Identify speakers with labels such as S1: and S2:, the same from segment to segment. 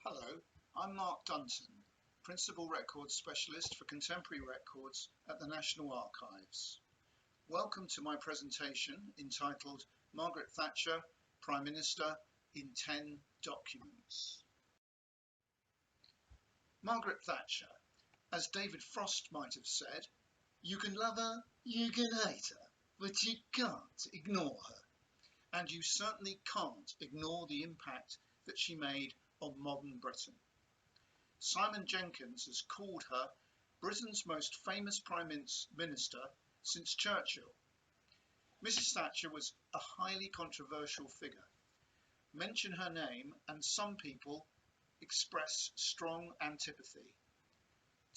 S1: Hello, I'm Mark Dunton, Principal Records Specialist for Contemporary Records at the National Archives. Welcome to my presentation entitled Margaret Thatcher, Prime Minister in 10 Documents. Margaret Thatcher, as David Frost might have said, you can love her, you can hate her, but you can't ignore her. And you certainly can't ignore the impact that she made on modern Britain. Simon Jenkins has called her Britain's most famous Prime Minister since Churchill. Mrs. Thatcher was a highly controversial figure. Mention her name and some people express strong antipathy.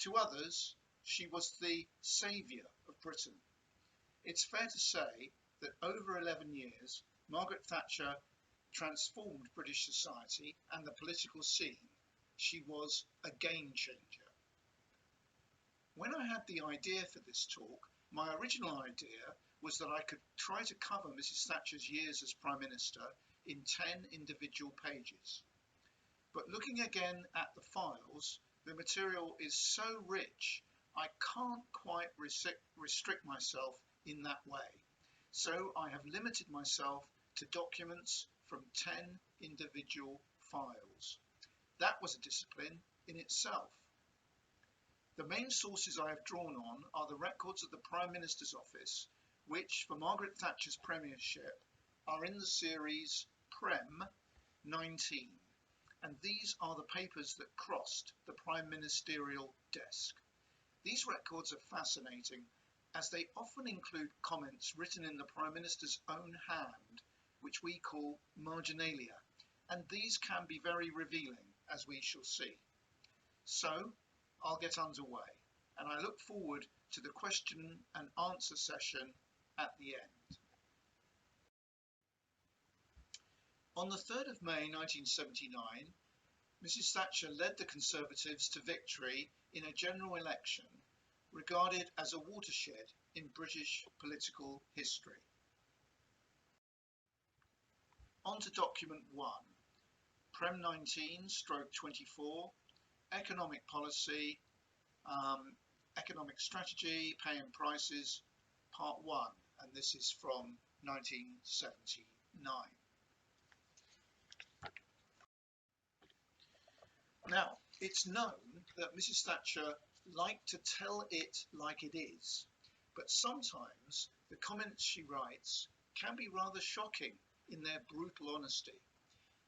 S1: To others, she was the saviour of Britain. It's fair to say that over 11 years, Margaret Thatcher transformed British society and the political scene. She was a game changer. When I had the idea for this talk, my original idea was that I could try to cover Mrs. Thatcher's years as Prime Minister in 10 individual pages. But looking again at the files, the material is so rich, I can't quite restrict myself in that way. So I have limited myself to documents from 10 individual files. That was a discipline in itself. The main sources I have drawn on are the records of the Prime Minister's Office, which for Margaret Thatcher's premiership are in the series Prem 19, and these are the papers that crossed the Prime Ministerial desk. These records are fascinating as they often include comments written in the Prime Minister's own hand, which we call marginalia, and these can be very revealing, as we shall see. So, I'll get underway, and I look forward to the question and answer session at the end. On the 3rd of May 1979, Mrs. Thatcher led the Conservatives to victory in a general election regarded as a watershed in British political history. On to document 1, Prem 19/24, Economic Policy, Economic Strategy, Pay and Prices, Part 1, and this is from 1979. Now, it's known that Mrs. Thatcher liked to tell it like it is, but sometimes the comments she writes can be rather shocking in their brutal honesty,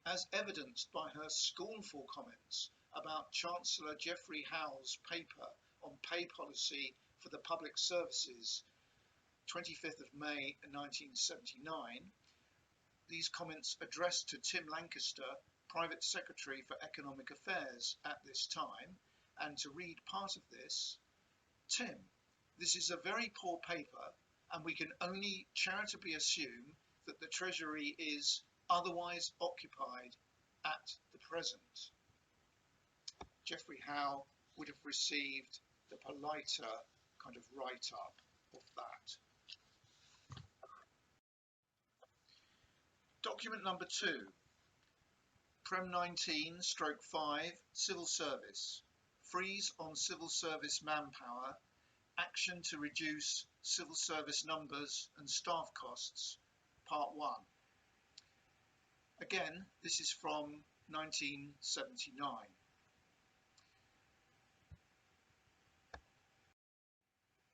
S1: as evidenced by her scornful comments about Chancellor Geoffrey Howe's paper on pay policy for the public services, 25th of May 1979. These comments addressed to Tim Lancaster, Private Secretary for Economic Affairs at this time, and to read part of this: Tim, this is a very poor paper, and we can only charitably assume that the Treasury is otherwise occupied at the present. Geoffrey Howe would have received the politer kind of write-up of that. Document number 2, Prem 19/5, Civil Service, Freeze on Civil Service Manpower, Action to Reduce Civil Service Numbers and Staff Costs, Part 1. Again, this is from 1979.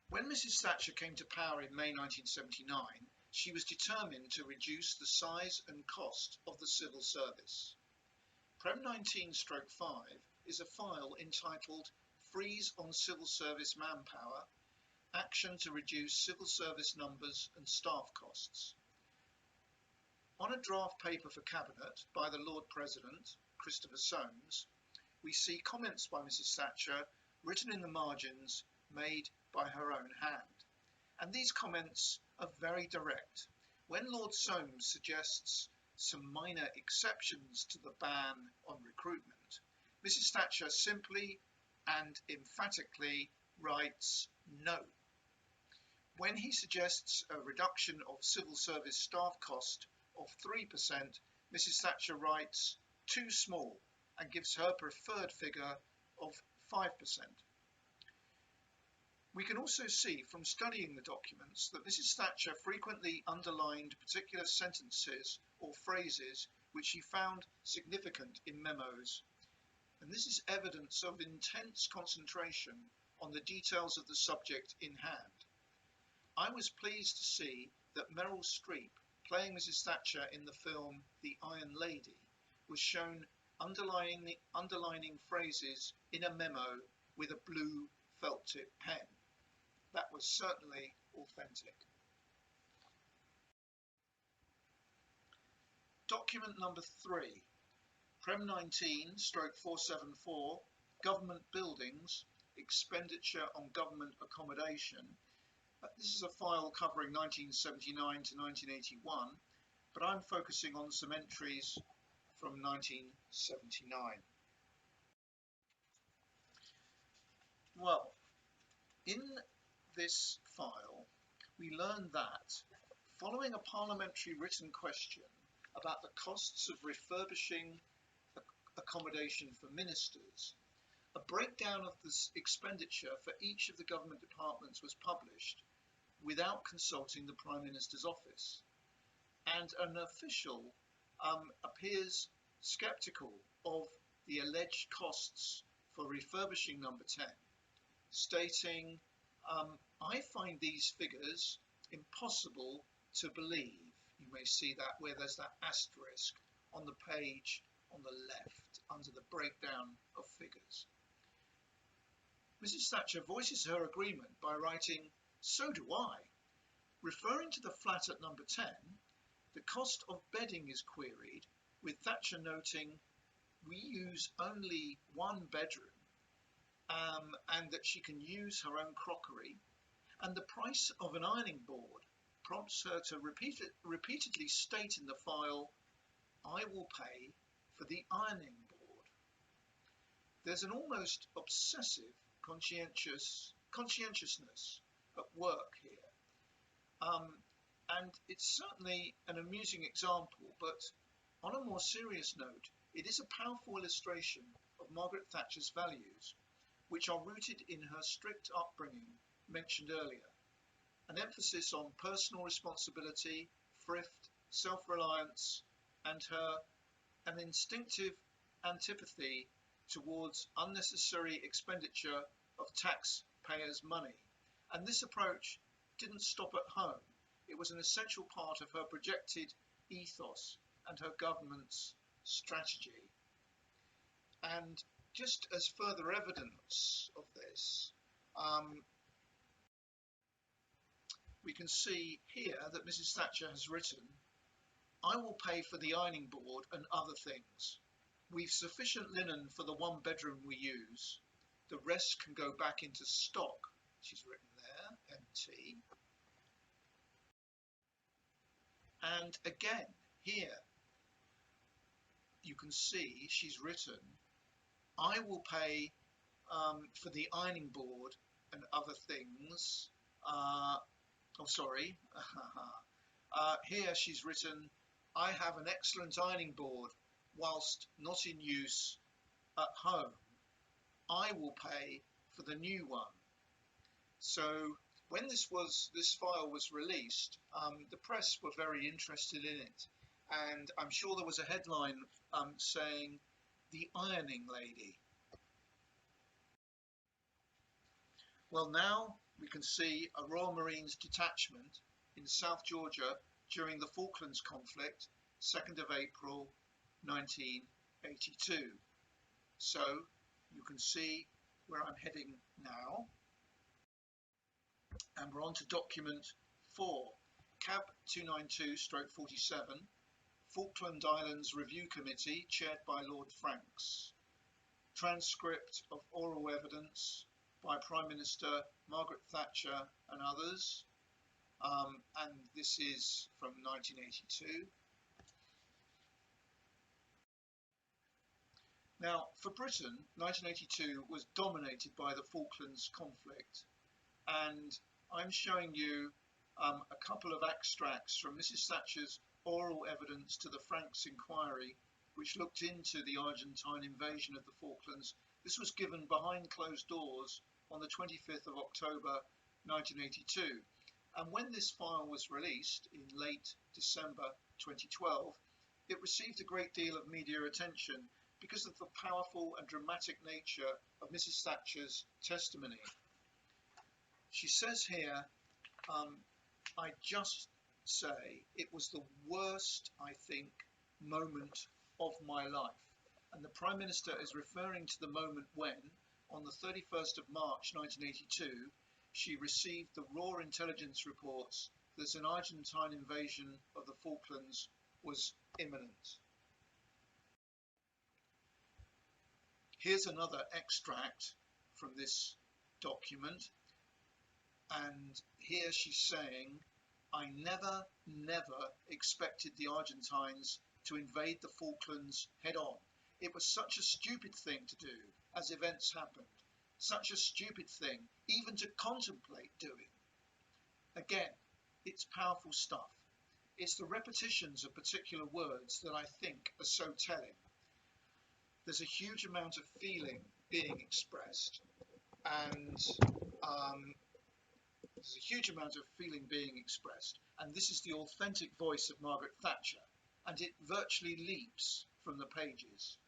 S1: When Mrs. Thatcher came to power in May 1979, she was determined to reduce the size and cost of the civil service. Prem 19/5 is a file entitled Freeze on Civil Service Manpower, Action to Reduce Civil Service Numbers and Staff Costs. On a draft paper for Cabinet by the Lord President, Christopher Soames, we see comments by Mrs. Thatcher written in the margins made by her own hand. And these comments are very direct. When Lord Soames suggests some minor exceptions to the ban on recruitment, Mrs. Thatcher simply and emphatically writes no. When he suggests a reduction of civil service staff cost of 3%, Mrs. Thatcher writes too small and gives her preferred figure of 5%. We can also see from studying the documents that Mrs. Thatcher frequently underlined particular sentences or phrases which she found significant in memos, and this is evidence of intense concentration on the details of the subject in hand. I was pleased to see that Meryl Streep, playing Mrs. Thatcher in the film The Iron Lady, was shown underlining phrases in a memo with a blue felt tip pen. That was certainly authentic. Document number 3, Prem 19/474, Government Buildings, Expenditure on Government Accommodation. This is a file covering 1979 to 1981, but I'm focusing on some entries from 1979. Well, in this file, we learn that following a parliamentary written question about the costs of refurbishing accommodation for ministers, a breakdown of this expenditure for each of the government departments was published without consulting the Prime Minister's office, and an official appears sceptical of the alleged costs for refurbishing number 10, stating, I find these figures impossible to believe. You may see that where there's that asterisk on the page on the left under the breakdown of figures. Mrs. Thatcher voices her agreement by writing, "So do I." Referring to the flat at number 10, the cost of bedding is queried, with Thatcher noting, "We use only one bedroom," and that she can use her own crockery, and the price of an ironing board prompts her to repeatedly state in the file, "I will pay for the ironing board." There's an almost obsessive conscientiousness at work here, and it's certainly an amusing example, but on a more serious note, it is a powerful illustration of Margaret Thatcher's values, which are rooted in her strict upbringing mentioned earlier, an emphasis on personal responsibility, thrift, self-reliance, and an instinctive antipathy towards unnecessary expenditure of taxpayers' money. And this approach didn't stop at home. It was an essential part of her projected ethos and her government's strategy. And just as further evidence of this, we can see here that Mrs. Thatcher has written, "I will pay for the ironing board and other things. We've sufficient linen for the one bedroom we use. The rest can go back into stock." She's written there, MT. And again, here, you can see she's written, "I will pay for the ironing board and other things." Here she's written, "I have an excellent ironing board whilst not in use at home. I will pay for the new one." So when this file was released, the press were very interested in it, and I'm sure there was a headline saying, "The Ironing Lady." Well, now we can see a Royal Marines detachment in South Georgia during the Falklands conflict, 2nd of April 1982. So you can see where I'm heading now. And we're on to document 4, Cab 292/47, Falkland Islands Review Committee, chaired by Lord Franks. Transcript of oral evidence by Prime Minister Margaret Thatcher and others, and this is from 1982. Now, for Britain, 1982 was dominated by the Falklands conflict, and I'm showing you a couple of extracts from Mrs. Thatcher's oral evidence to the Franks inquiry which looked into the Argentine invasion of the Falklands. This was given behind closed doors on the 25th of October 1982. And when this file was released in late December 2012, it received a great deal of media attention because of the powerful and dramatic nature of Mrs. Thatcher's testimony. She says here, I just say it was the worst, I think, moment of my life. And the Prime Minister is referring to the moment when, on the 31st of March 1982, she received the raw intelligence reports that an Argentine invasion of the Falklands was imminent. Here's another extract from this document, and here she's saying, I never expected the Argentines to invade the Falklands head on. It was such a stupid thing to do as events happened. Such a stupid thing even to contemplate doing. Again, it's powerful stuff. It's the repetitions of particular words that I think are so telling. There's a huge amount of feeling being expressed, and this is the authentic voice of Margaret Thatcher, and it virtually leaps from the pages.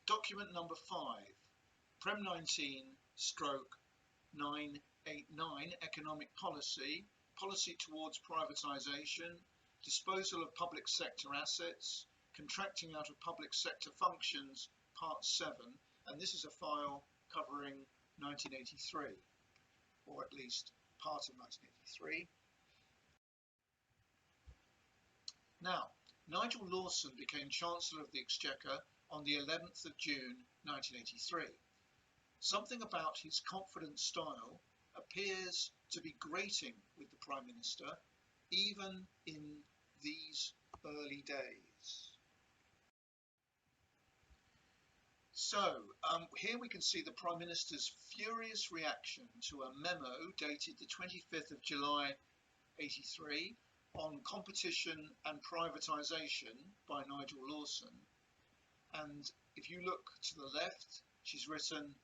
S1: Document number 5, Prem 19/989, Economic Policy, Policy Towards Privatisation, Disposal of Public Sector Assets, Contracting Out of Public Sector Functions, Part 7, and this is a file covering 1983, or at least part of 1983. Now, Nigel Lawson became Chancellor of the Exchequer on the 11th of June 1983. Something about his confident style appears to be grating with the Prime Minister, even in these early days. So, here we can see the Prime Minister's furious reaction to a memo dated the 25th of July 83 on competition and privatisation by Nigel Lawson. And if you look to the left, she's written,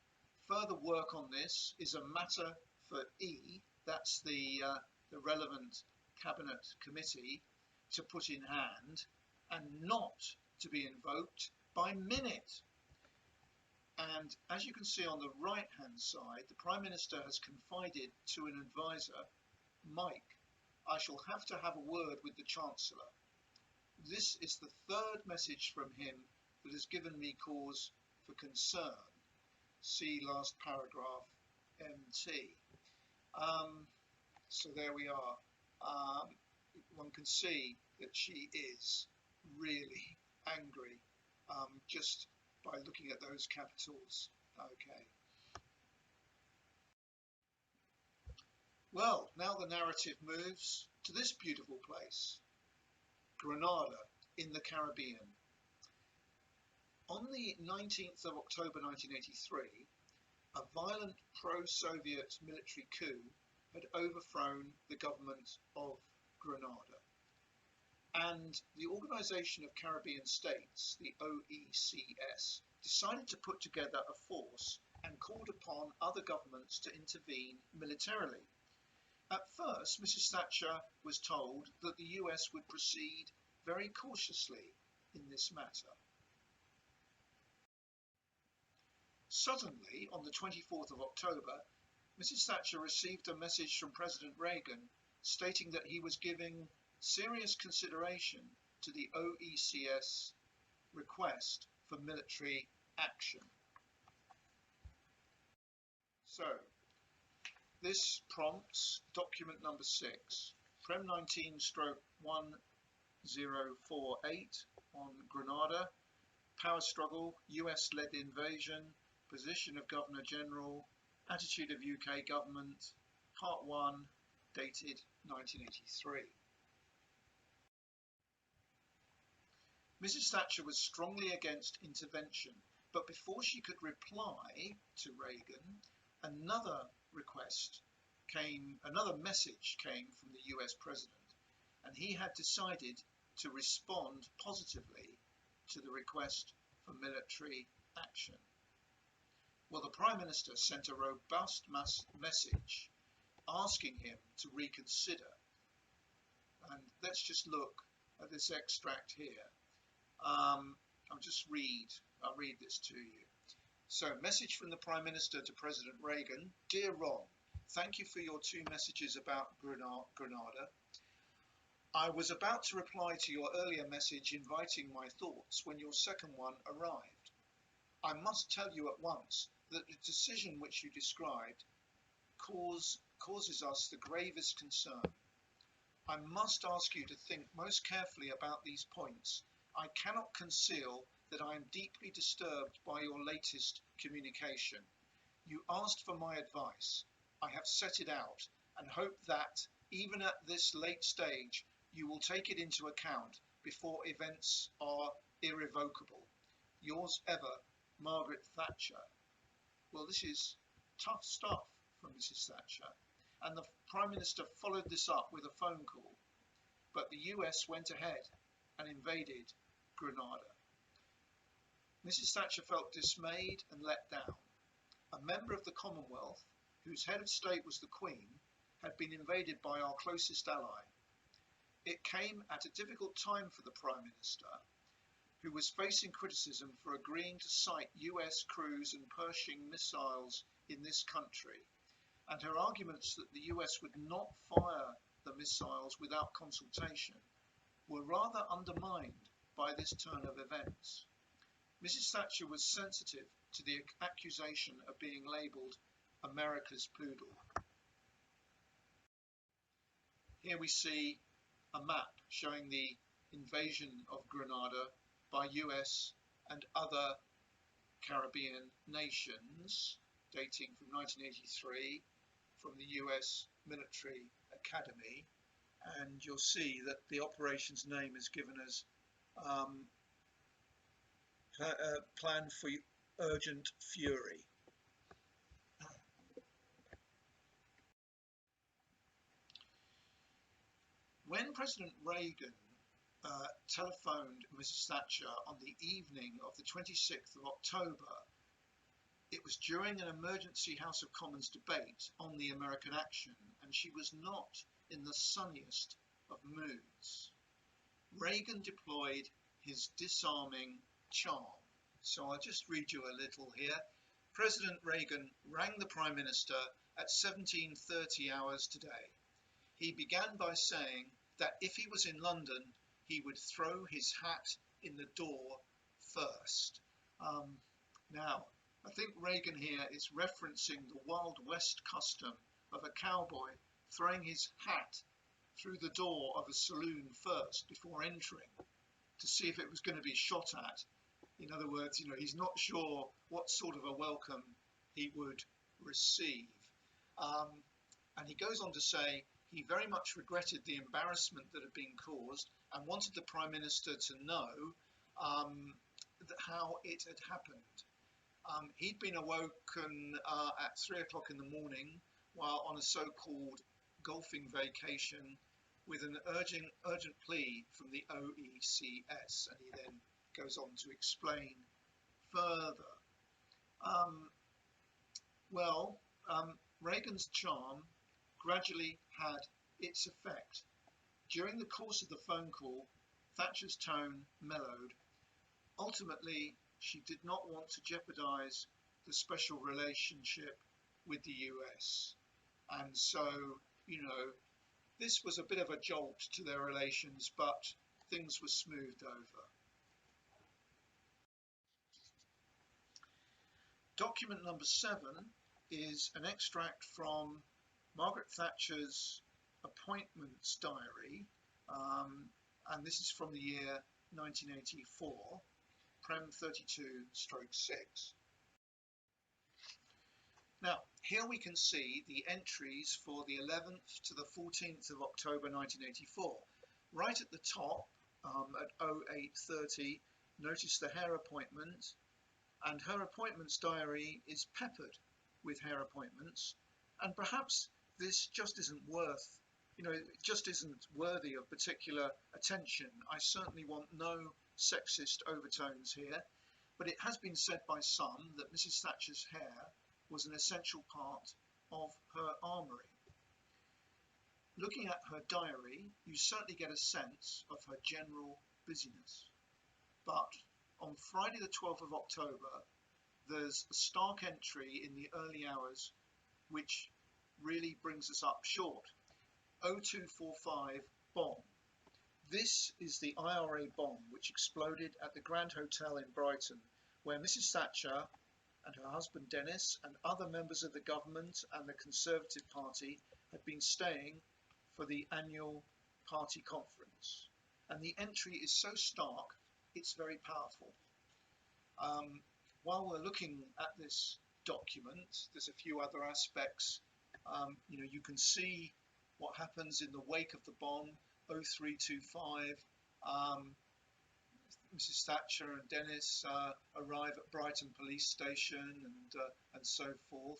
S1: further work on this is a matter for E, that's the relevant Cabinet Committee, to put in hand, and not to be invoked by minute. And as you can see on the right hand side, the Prime Minister has confided to an advisor, Mike, I shall have to have a word with the Chancellor. This is the third message from him that has given me cause for concern. See last paragraph, MT. So there we are. One can see that she is really angry just by looking at those capitals. Okay. Well, now the narrative moves to this beautiful place, Grenada in the Caribbean. On the 19th of October 1983, a violent pro-Soviet military coup had overthrown the government of Grenada. And the Organisation of Caribbean States, the OECS, decided to put together a force and called upon other governments to intervene militarily. At first, Mrs. Thatcher was told that the US would proceed very cautiously in this matter. Suddenly, on the 24th of October, Mrs. Thatcher received a message from President Reagan stating that he was giving serious consideration to the OECS request for military action. So, this prompts document number 6, Prem 19/1048 on Grenada, power struggle, US-led invasion, position of Governor General, attitude of UK government, part 1, dated 1983. Mrs. Thatcher was strongly against intervention, but before she could reply to Reagan, another message came from the US President. and he had decided to respond positively to the request for military action. Well, the Prime Minister sent a robust message asking him to reconsider. And let's just look at this extract here. I'll read this to you. So, message from the Prime Minister to President Reagan. Dear Ron, thank you for your 2 messages about Grenada. I was about to reply to your earlier message inviting my thoughts when your second one arrived. I must tell you at once that the decision which you described causes us the gravest concern. I must ask you to think most carefully about these points. I cannot conceal that I am deeply disturbed by your latest communication. You asked for my advice. I have set it out and hope that, even at this late stage, you will take it into account before events are irrevocable. Yours ever, Margaret Thatcher. Well, this is tough stuff from Mrs. Thatcher. And the Prime Minister followed this up with a phone call. But the US went ahead and invaded Grenada. Mrs. Thatcher felt dismayed and let down. A member of the Commonwealth, whose head of state was the Queen, had been invaded by our closest ally. It came at a difficult time for the Prime Minister, who was facing criticism for agreeing to site US cruise and Pershing missiles in this country, and her arguments that the US would not fire the missiles without consultation were rather undermined by this turn of events. Mrs. Thatcher was sensitive to the accusation of being labelled America's poodle. Here we see a map showing the invasion of Grenada by US and other Caribbean nations dating from 1983 from the US Military Academy, and you'll see that the operation's name is given as Plan for Urgent Fury. When President Reagan telephoned Mrs. Thatcher on the evening of the 26th of October, it was during an emergency House of Commons debate on the American action, and she was not in the sunniest of moods. Reagan deployed his disarming charm. So I'll just read you a little here. President Reagan rang the Prime Minister at 17:30 hours today. He began by saying that if he was in London, he would throw his hat in the door first. Now, I think Reagan here is referencing the Wild West custom of a cowboy throwing his hat through the door of a saloon first before entering to see if it was going to be shot at. In other words, he's not sure what sort of a welcome he would receive. And he goes on to say he very much regretted the embarrassment that had been caused and wanted the Prime Minister to know how it had happened. He'd been awoken at 3 o'clock in the morning while on a so-called golfing vacation with an urgent plea from the OECS, and he then goes on to explain further. Reagan's charm gradually had its effect. During the course of the phone call, Thatcher's tone mellowed. Ultimately, she did not want to jeopardize the special relationship with the US. And so, this was a bit of a jolt to their relations, but things were smoothed over. Document number 7 is an extract from Margaret Thatcher's appointments diary, and this is from the year 1984, Prem 32/6. Now, here we can see the entries for the 11th to the 14th of October 1984. Right at the top, at 08:30, notice the hair appointment, and her appointments diary is peppered with hair appointments, and perhaps this just isn't worth it just isn't worthy of particular attention. I certainly want no sexist overtones here, but it has been said by some that Mrs. Thatcher's hair was an essential part of her armoury. Looking at her diary, you certainly get a sense of her general busyness. But on Friday the 12th of October, there's a stark entry in the early hours which really brings us up short. 0245 bomb. This is the IRA bomb which exploded at the Grand Hotel in Brighton, where Mrs. Thatcher and her husband Dennis and other members of the government and the Conservative Party had been staying for the annual party conference. And the entry is so stark, it's very powerful. While we're looking at this document, there's a few other aspects. You can see what happens in the wake of the bomb. 0325, Mrs. Thatcher and Dennis arrive at Brighton police station and so forth.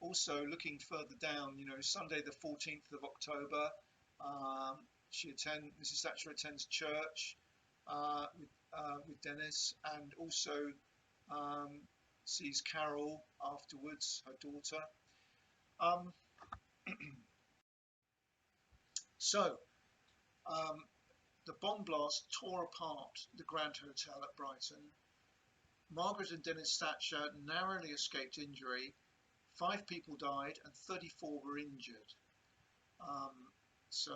S1: Also looking further down, Sunday the 14th of October, Mrs. Thatcher attends church with Dennis, and also sees Carol afterwards, her daughter. So the bomb blast tore apart the Grand Hotel at Brighton. Margaret and Dennis Thatcher narrowly escaped injury. 5 people died and 34 were injured. So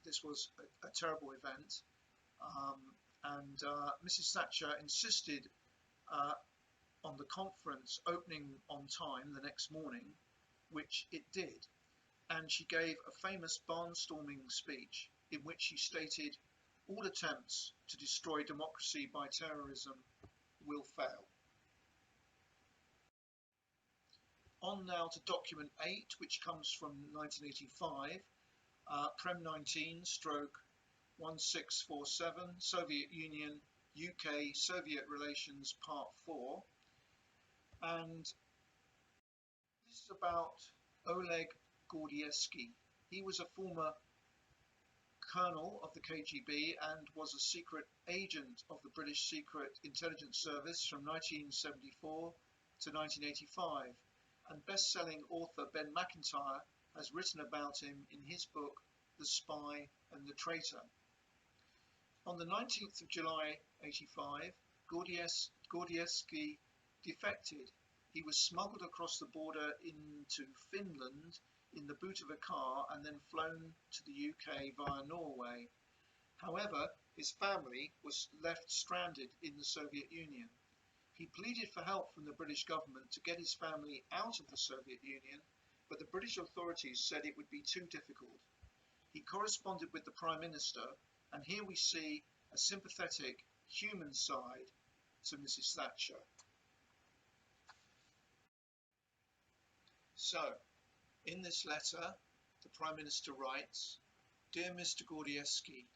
S1: this was a terrible event. And Mrs. Thatcher insisted on the conference opening on time the next morning, which it did. And she gave a famous barnstorming speech in which she stated, all attempts to destroy democracy by terrorism will fail. On now to document 8, which comes from 1985, Prem 19 stroke 1647, Soviet Union, UK, Soviet Relations, Part 4. And this is about Oleg Gordievsky. He was a former colonel of the KGB and was a secret agent of the British Secret Intelligence Service from 1974 to 1985. And best-selling author Ben McIntyre has written about him in his book, The Spy and the Traitor. On the 19th of July 85, Gordievsky defected. He was smuggled across the border into Finland in the boot of a car and then flown to the UK via Norway. However, his family was left stranded in the Soviet Union. He pleaded for help from the British government to get his family out of the Soviet Union, but the British authorities said it would be too difficult. He corresponded with the Prime Minister, and here we see a sympathetic, human side to Mrs. Thatcher. So, in this letter, the Prime Minister writes, Dear Mr. Gordievsky,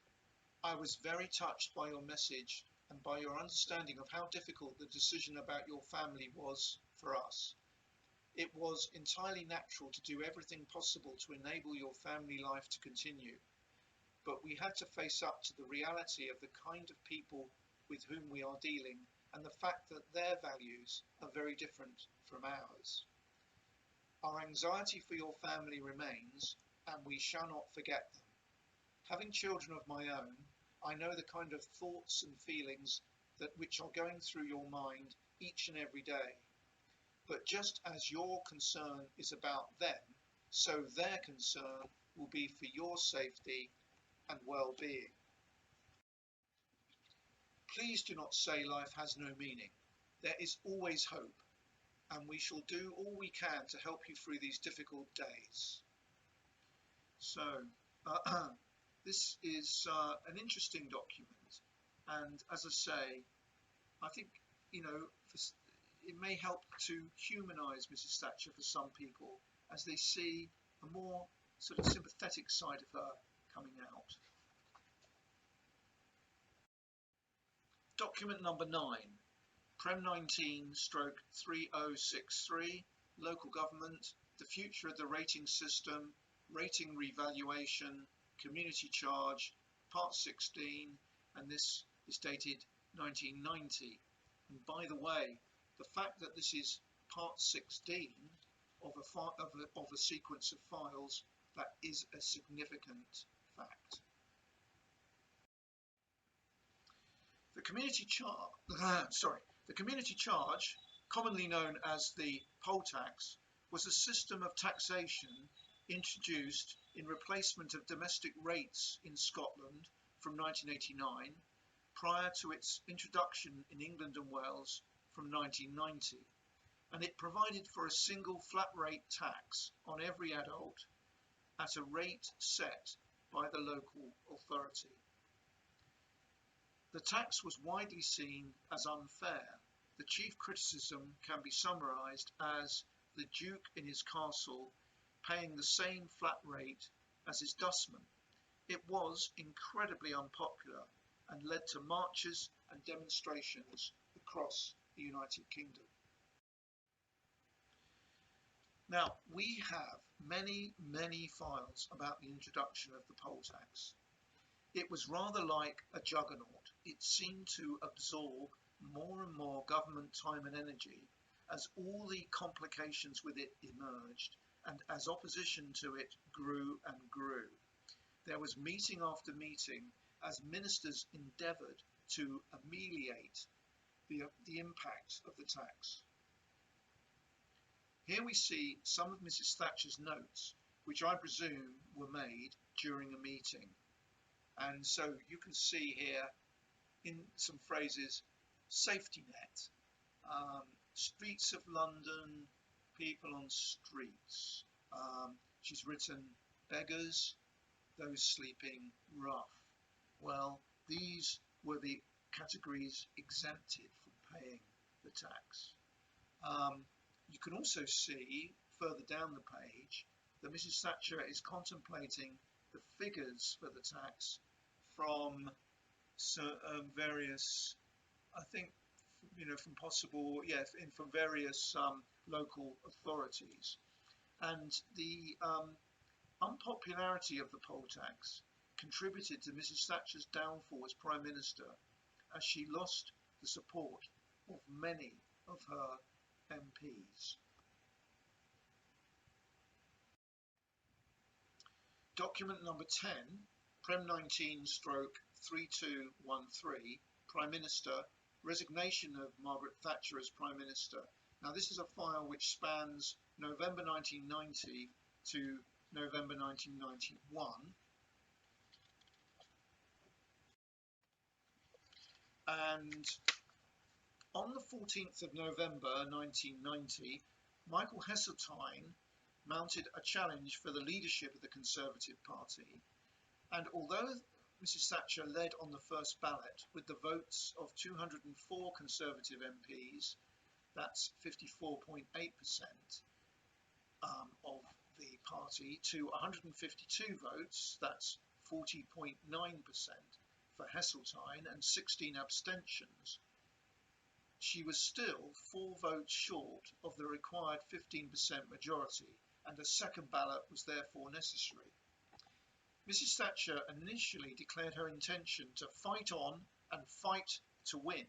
S1: I was very touched by your message and by your understanding of how difficult the decision about your family was for us. It was entirely natural to do everything possible to enable your family life to continue, but we had to face up to the reality of the kind of people with whom we are dealing and the fact that their values are very different from ours. Our anxiety for your family remains, and we shall not forget them. Having children of my own, I know the kind of thoughts and feelings which are going through your mind each and every day. But just as your concern is about them, so their concern will be for your safety and well-being. Please do not say life has no meaning. There is always hope, and we shall do all we can to help you through these difficult days. So, this is an interesting document, and as I say, I think, it may help to humanise Mrs. Thatcher for some people as they see a more sort of sympathetic side of her coming out. Document number 9, Prem 19 stroke 3063, Local Government, the Future of the Rating System, rating revaluation, community charge, part 16, and this is dated 1990. And by the way, the fact that this is part 16 of a sequence of files, that is a significant fact. The community charge, commonly known as the poll tax, was a system of taxation introduced in replacement of domestic rates in Scotland from 1989, prior to its introduction in England and Wales from 1990, and it provided for a single flat rate tax on every adult at a rate set by the local authority. The tax was widely seen as unfair. The chief criticism can be summarised as the Duke in his castle paying the same flat rate as his dustman. It was incredibly unpopular and led to marches and demonstrations across the United Kingdom. Now, we have many files about the introduction of the poll tax. It was rather like a juggernaut. It seemed to absorb more and more government time and energy as all the complications with it emerged and as opposition to it grew and grew. There was meeting after meeting as ministers endeavoured to ameliorate the impact of the tax. Here we see some of Mrs. Thatcher's notes, which I presume were made during a meeting. And so you can see here in some phrases, safety net, streets of London, people on streets. She's written beggars, those sleeping rough. Well, these were the categories exempted from paying the tax. You can also see further down the page that Mrs. Thatcher is contemplating the figures for the tax from various, I think, from possible, from various local authorities. And the unpopularity of the poll tax contributed to Mrs. Thatcher's downfall as Prime Minister, as she lost the support of many of her MPs. Document number 10, Prem 19/3213, Prime Minister, resignation of Margaret Thatcher as Prime Minister. Now this is a file which spans November 1990 to November 1991. And on the 14th of November 1990, Michael Heseltine mounted a challenge for the leadership of the Conservative Party, and although Mrs. Thatcher led on the first ballot with the votes of 204 Conservative MPs, that's 54.8% of the party, to 152 votes, that's 40.9% for Heseltine, and 16 abstentions, she was still 4 votes short of the required 15% majority, and a second ballot was therefore necessary. Mrs. Thatcher initially declared her intention to fight on and fight to win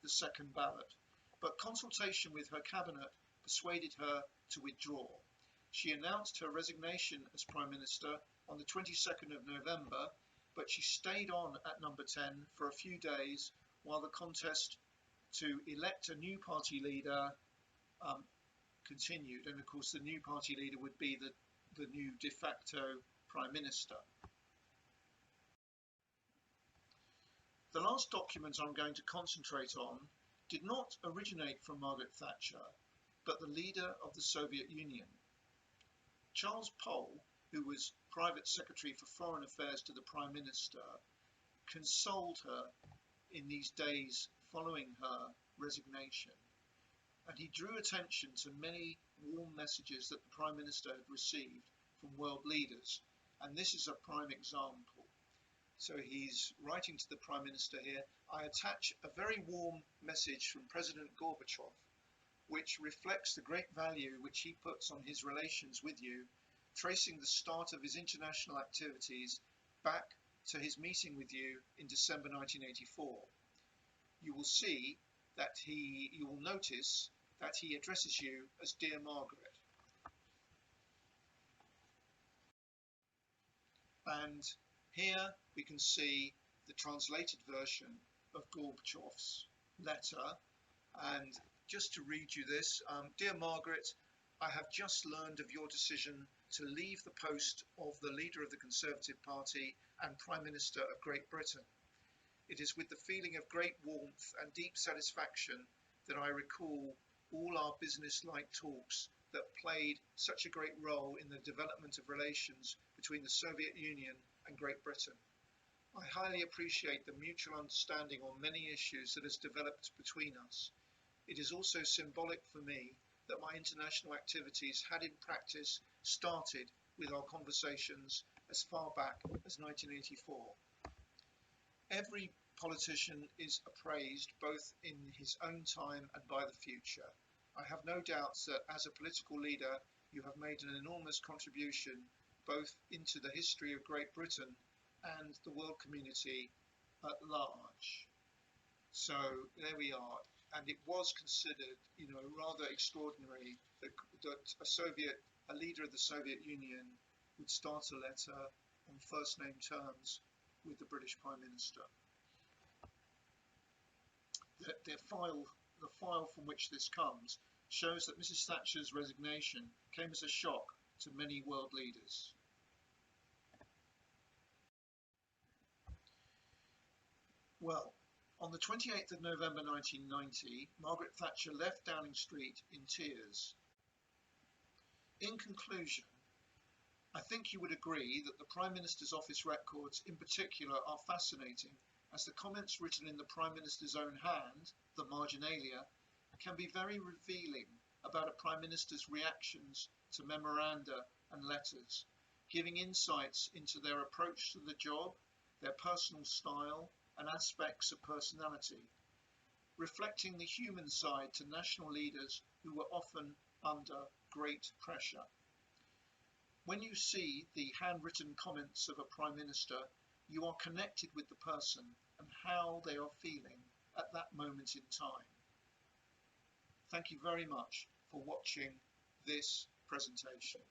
S1: the second ballot, but consultation with her cabinet persuaded her to withdraw. She announced her resignation as Prime Minister on the 22nd of November, but she stayed on at number 10 for a few days while the contest to elect a new party leader continued, and of course the new party leader would be the new de facto Prime Minister. The last document I'm going to concentrate on did not originate from Margaret Thatcher, but the leader of the Soviet Union. Charles Pole, who was Private Secretary for Foreign Affairs to the Prime Minister, consoled her in these days following her resignation, and he drew attention to many warm messages that the Prime Minister had received from world leaders, and this is a prime example. So he's writing to the Prime Minister here, I attach a very warm message from President Gorbachev, which reflects the great value which he puts on his relations with you tracing the start of his international activities back to his meeting with you in December 1984. You will see that you will notice that he addresses you as Dear Margaret. And here we can see the translated version of Gorbachev's letter. And just to read you this, Dear Margaret, I have just learned of your decision to leave the post of the leader of the Conservative Party and Prime Minister of Great Britain. It is with the feeling of great warmth and deep satisfaction that I recall all our business-like talks that played such a great role in the development of relations between the Soviet Union and Great Britain. I highly appreciate the mutual understanding on many issues that has developed between us. It is also symbolic for me that my international activities had in practice started with our conversations as far back as 1984. Every politician is appraised both in his own time and by the future. I have no doubts that as a political leader you have made an enormous contribution both into the history of Great Britain and the world community at large. So there we are. And it was considered, rather extraordinary that a leader of the Soviet Union would start a letter on first name terms with the British Prime Minister. The file from which this comes shows that Mrs. Thatcher's resignation came as a shock to many world leaders. Well, on the 28th of November 1990, Margaret Thatcher left Downing Street in tears. In conclusion, I think you would agree that the Prime Minister's office records in particular are fascinating, as the comments written in the Prime Minister's own hand, the marginalia, can be very revealing about a Prime Minister's reactions to memoranda and letters, giving insights into their approach to the job, their personal style, and aspects of personality, reflecting the human side to national leaders who were often under great pressure. When you see the handwritten comments of a Prime Minister, you are connected with the person and how they are feeling at that moment in time. Thank you very much for watching this presentation.